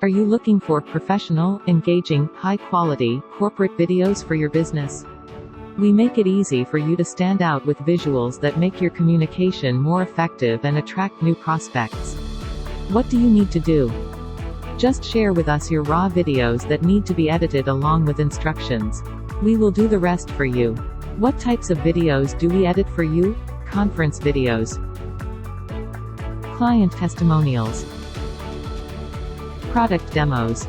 Are you looking for professional, engaging, high-quality, corporate videos for your business? We make it easy for you to stand out with visuals that make your communication more effective and attract new prospects. What do you need to do? Just share with us your raw videos that need to be edited along with instructions. We will do the rest for you. What types of videos do we edit for you? Conference videos, client testimonials, product demos,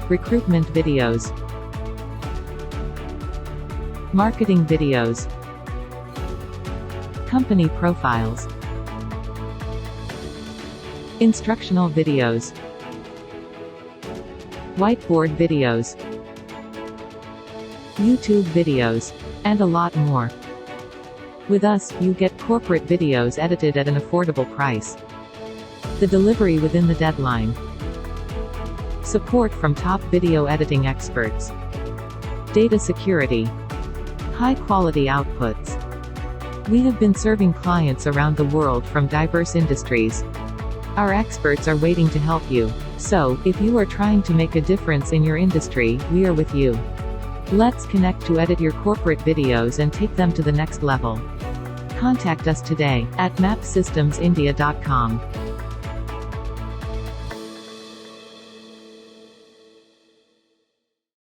recruitment videos, marketing videos, company profiles, instructional videos, whiteboard videos, YouTube videos, and a lot more. With us, you get corporate videos edited at an affordable price. The delivery within the deadline. Support from top video editing experts. Data security. High-quality outputs. We have been serving clients around the world from diverse industries. Our experts are waiting to help you. So, if you are trying to make a difference in your industry, we are with you. Let's connect to edit your corporate videos and take them to the next level. Contact us today at MAPSystems India.com.